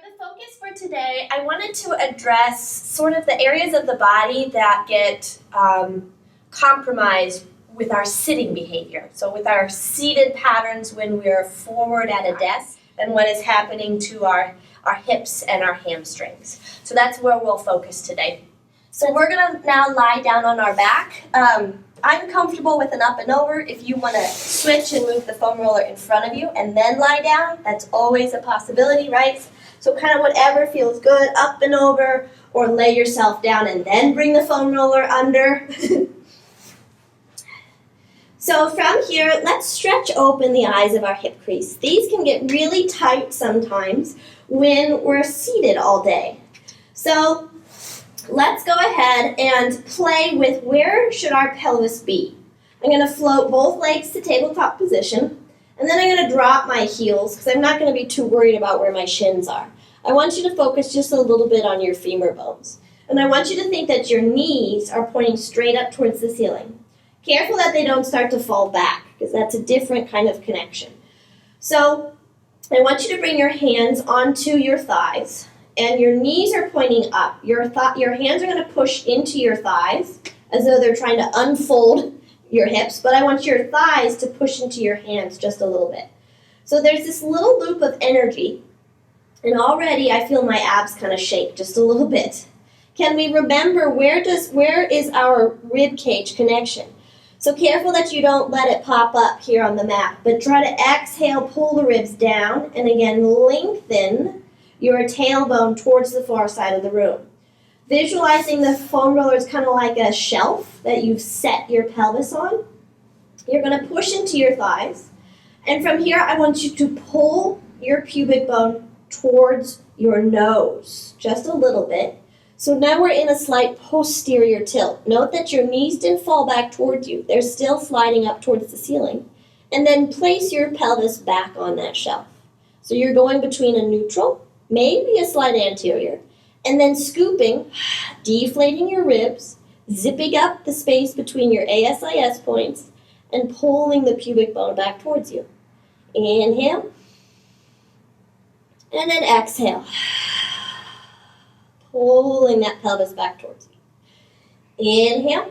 the focus for today, I wanted to address sort of the areas of the body that get compromised with our sitting behavior. So with our seated patterns when we're forward at a desk, and what is happening to our hips and our hamstrings. So that's where we'll focus today. So we're going to now lie down on our back. I'm comfortable with an up and over. If you want to switch and move the foam roller in front of you and then lie down, that's always a possibility, right? So kind of whatever feels good, up and over, or lay yourself down and then bring the foam roller under. So from here, let's stretch open the eyes of our hip crease. These can get really tight sometimes when we're seated all day. So let's go ahead and play with where should our pelvis be. I'm going to float both legs to tabletop position, and then I'm going to drop my heels because I'm not going to be too worried about where my shins are. I want you to focus just a little bit on your femur bones. And I want you to think that your knees are pointing straight up towards the ceiling. Careful that they don't start to fall back, because that's a different kind of connection. So I want you to bring your hands onto your thighs, and your knees are pointing up. Your hands are going to push into your thighs, as though they're trying to unfold your hips, but I want your thighs to push into your hands just a little bit. So there's this little loop of energy, and already I feel my abs kind of shake just a little bit. Can we remember where is our rib cage connection? So careful that you don't let it pop up here on the mat, but try to exhale, pull the ribs down, and again, lengthen your tailbone towards the far side of the room. Visualizing the foam roller is kind of like a shelf that you've set your pelvis on. You're going to push into your thighs, and from here, I want you to pull your pubic bone towards your nose, just a little bit. So now we're in a slight posterior tilt. Note that your knees didn't fall back towards you. They're still sliding up towards the ceiling. And then place your pelvis back on that shelf. So you're going between a neutral, maybe a slight anterior, and then scooping, deflating your ribs, zipping up the space between your ASIS points, and pulling the pubic bone back towards you. Inhale, and then exhale. Pulling that pelvis back towards you. Inhale.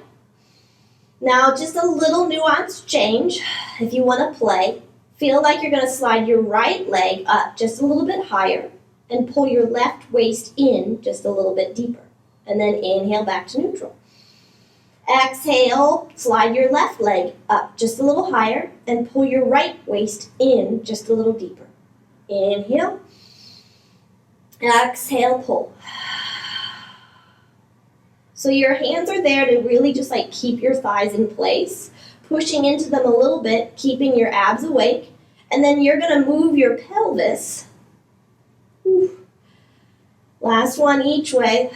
Now just a little nuanced change. If you want to play, feel like you're going to slide your right leg up just a little bit higher and pull your left waist in just a little bit deeper. And then inhale back to neutral. Exhale, slide your left leg up just a little higher and pull your right waist in just a little deeper. Inhale. Exhale, pull. So your hands are there to really just like keep your thighs in place, pushing into them a little bit, keeping your abs awake, and then you're going to move your pelvis. Last one each way.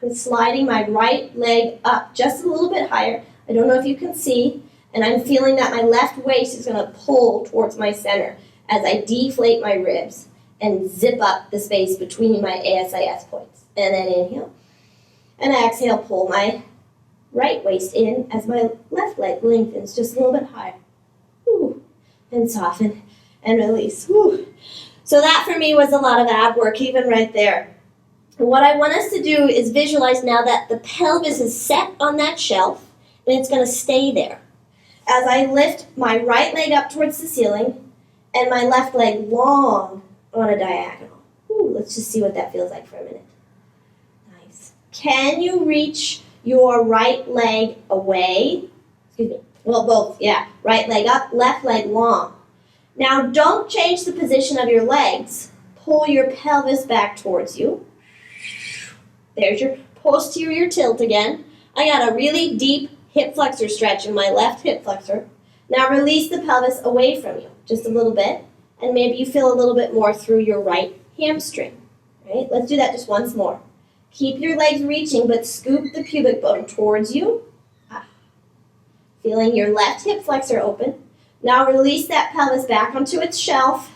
I'm sliding my right leg up just a little bit higher. I don't know if you can see, and I'm feeling that my left waist is going to pull towards my center as I deflate my ribs and zip up the space between my ASIS points. And then inhale. And exhale, pull my right waist in as my left leg lengthens just a little bit higher. Whew. And soften and release. Whew. So that for me was a lot of ab work, even right there. And what I want us to do is visualize now that the pelvis is set on that shelf and it's going to stay there. As I lift my right leg up towards the ceiling and my left leg long on a diagonal. Whew. Let's just see what that feels like for a minute. Can you reach your right leg away? Well, both, yeah. Right leg up, left leg long. Now, don't change the position of your legs. Pull your pelvis back towards you. There's your posterior tilt again. I got a really deep hip flexor stretch in my left hip flexor. Now, release the pelvis away from you just a little bit, and maybe you feel a little bit more through your right hamstring. Right? Let's do that just once more. Keep your legs reaching, but scoop the pubic bone towards you. Feeling your left hip flexor open. Now release that pelvis back onto its shelf.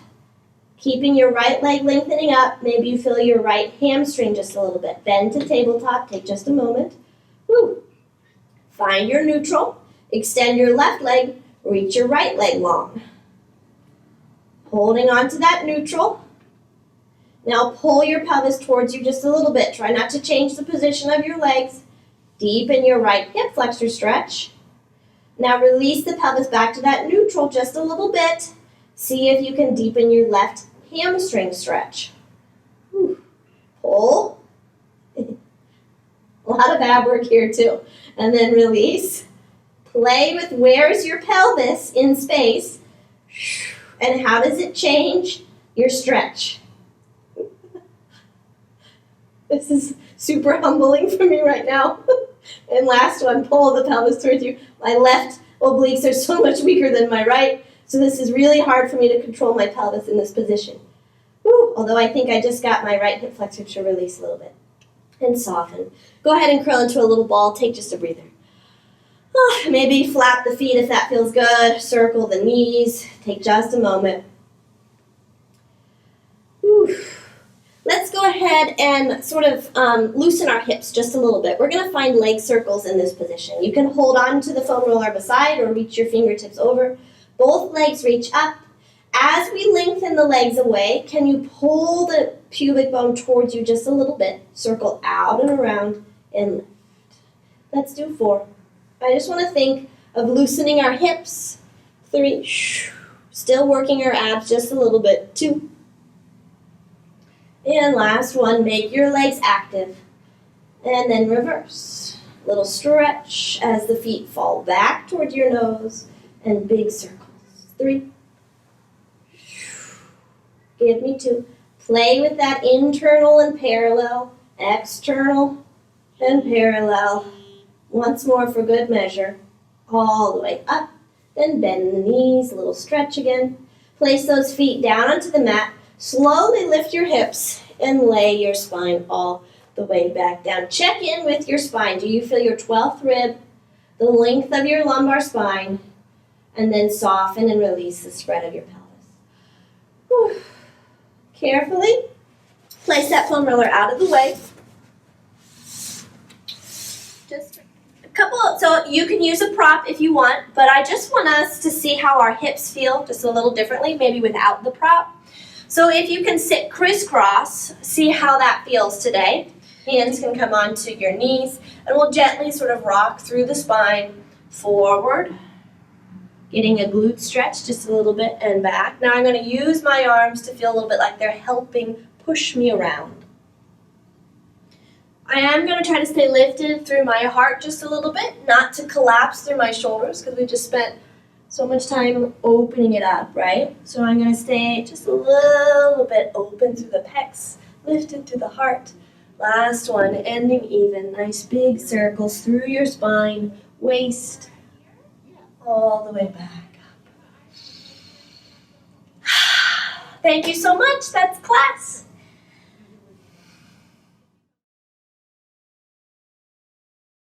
Keeping your right leg lengthening up. Maybe you feel your right hamstring just a little bit. Bend to tabletop. Take just a moment. Woo. Find your neutral. Extend your left leg. Reach your right leg long. Holding on to that neutral. Now pull your pelvis towards you just a little bit. Try not to change the position of your legs. Deepen your right hip flexor stretch. Now release the pelvis back to that neutral just a little bit. See if you can deepen your left hamstring stretch. Whew. Pull. A lot of ab work here too. And then release. Play with where's your pelvis in space. And how does it change your stretch? This is super humbling for me right now. And last one, pull the pelvis towards you. My left obliques are so much weaker than my right, so this is really hard for me to control my pelvis in this position. Whew, although I think I just got my right hip flexor to release a little bit. And soften. Go ahead and curl into a little ball. Take just a breather. Maybe flap the feet if that feels good. Circle the knees. Take just a moment. Whew. Let's go ahead and sort of loosen our hips just a little bit. We're going to find leg circles in this position. You can hold on to the foam roller beside or reach your fingertips over. Both legs reach up. As we lengthen the legs away, can you pull the pubic bone towards you just a little bit? Circle out and around and lift. Let's do 4. I just want to think of loosening our hips. 3. Still working our abs just a little bit. 2. And last one, make your legs active. And then reverse. Little stretch as the feet fall back toward your nose and big circles. 3. Give me 2. Play with that internal and parallel, external and parallel. Once more for good measure. All the way up. Then bend the knees, a little stretch again. Place those feet down onto the mat. Slowly lift your hips and lay your spine all the way back down. Check in with your spine. Do you feel your 12th rib, the length of your lumbar spine, and then soften and release the spread of your pelvis. Whew. Carefully place that foam roller out of the way. Just a couple, so you can use a prop if you want, but I just want us to see how our hips feel just a little differently, maybe without the prop. So if you can sit crisscross, see how that feels today. Hands can come onto your knees, and we'll gently sort of rock through the spine, forward, getting a glute stretch just a little bit, and back. Now I'm going to use my arms to feel a little bit like they're helping push me around. I am going to try to stay lifted through my heart just a little bit, not to collapse through my shoulders, because we just spent so much time opening it up, right? So I'm going to stay just a little bit open through the pecs, lifted to the heart. Last one, ending even. Nice big circles through your spine, waist, all the way back up. Thank you so much. That's class.